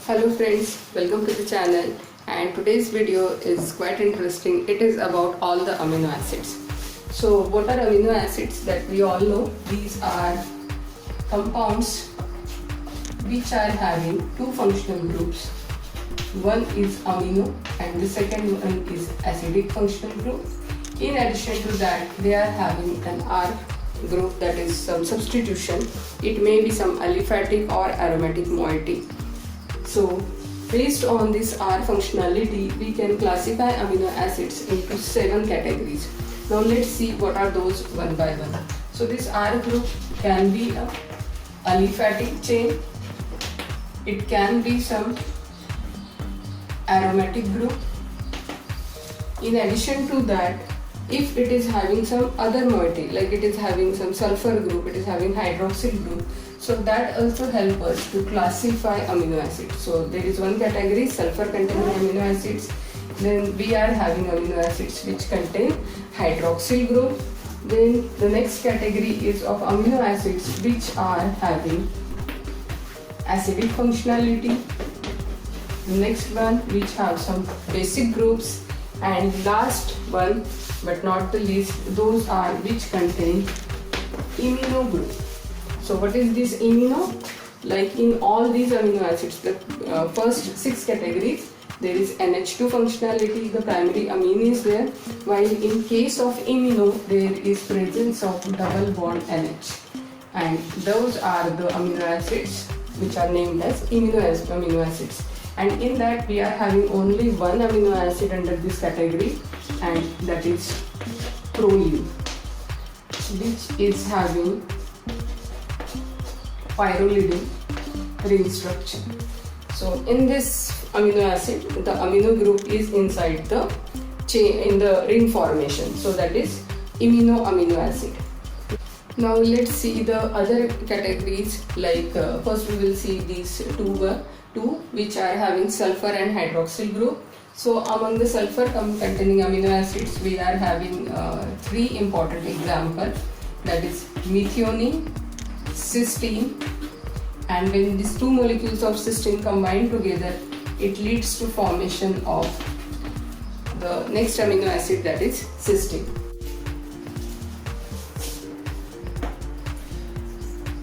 Hello friends, welcome to the channel, and today's video is quite interesting. It is about all the amino acids. So what are amino acids? That we all know, these are compounds which are having two functional groups. One is amino and the second one is acidic functional group. In addition to that, they are having an R group, that is some substitution. It may be some aliphatic or aromatic moiety. So based on this R functionality, we can classify amino acids into 7 categories. Now let's see what are those one by one. So this R group can be a aliphatic chain. It can be some aromatic group. In addition to that, if it is having some other moiety, like it is having some sulfur group, it is having hydroxyl group, so that also help us to classify amino acids. So there is one category, sulfur containing amino acids. Then we are having amino acids which contain hydroxyl group. Then the next category is of amino acids which are having acidic functionality. The next one which have some basic groups, and last one but not the least, those are which contain imino group. So what is this imino? Like in all these amino acids, the first 6 categories, there is NH2 functionality, the primary amine is there, while in case of imino there is presence of double bond NH, and those are the amino acids which are named as amino acids. And in that we are having only one amino acid under this category, and that is proline, which is having pyrrolidine ring structure. So in this amino acid, the amino group is inside the chain in the ring formation. So that is amino acid. Now let's see the other categories. Like first we will see these two which are having sulfur and hydroxyl group. So among the sulfur containing amino acids, we are having 3 important examples, that is methionine, cysteine, and when these 2 molecules of cysteine combine together, it leads to formation of the next amino acid, that is cysteine.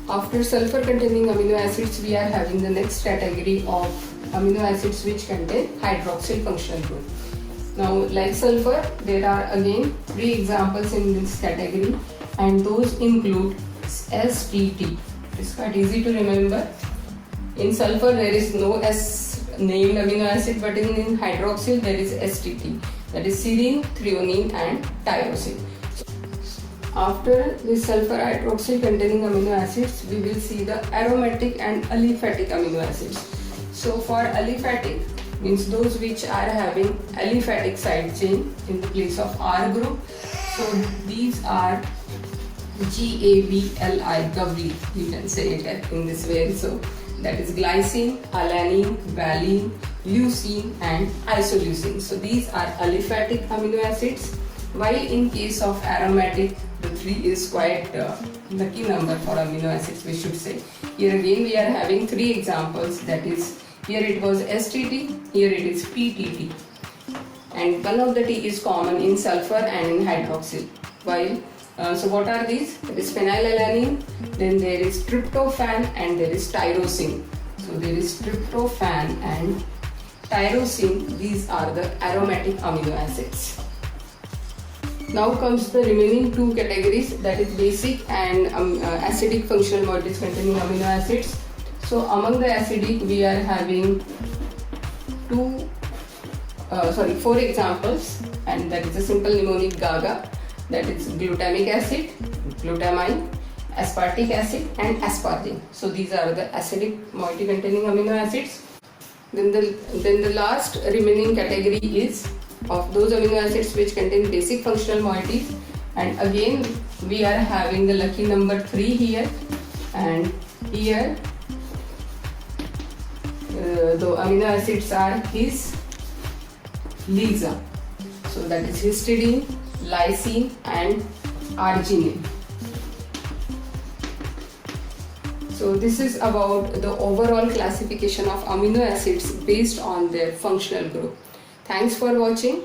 After sulfur containing amino acids, we are having the next category of amino acids which contain hydroxyl functional group. Now like sulfur, there are again 3 examples in this category, and those include STT. It's quite easy to remember. In sulfur there is no S named amino acid, but in hydroxyl there is STT, that is serine, threonine and tyrosine. After the sulfur hydroxyl containing amino acids, we will see the aromatic and aliphatic amino acids. So for aliphatic means those which are having aliphatic side chain in the place of R group. So these are GAVLI, you can say it in this way. So that is glycine, alanine, valine, leucine and isoleucine. So these are aliphatic amino acids, while in case of aromatic, the 3 is quite lucky number for amino acids, we should say. Here again we are having 3 examples, that is, here it was STT, here it is PTT, and one of the T is common in sulfur and in hydroxyl. While so what are these? There is phenylalanine, then there is tryptophan and there is tyrosine. So there is tryptophan and tyrosine, these are the aromatic amino acids. Now comes the remaining 2 categories, that is basic and acidic functional moieties containing amino acids. So among the acidic we are having 4 examples, and that is a simple mnemonic GAGA, that is glutamic acid, glutamine, aspartic acid and aspartame. So these are the acidic moiety containing amino acids. Then the last remaining category is of those amino acids which contain basic functional moieties, and again we are having the lucky number 3 here, and here the amino acids are his, LISA. So that is histidine, lysine and arginine. So So this is about the overall classification of amino acids based on their functional group. Thanks for watching.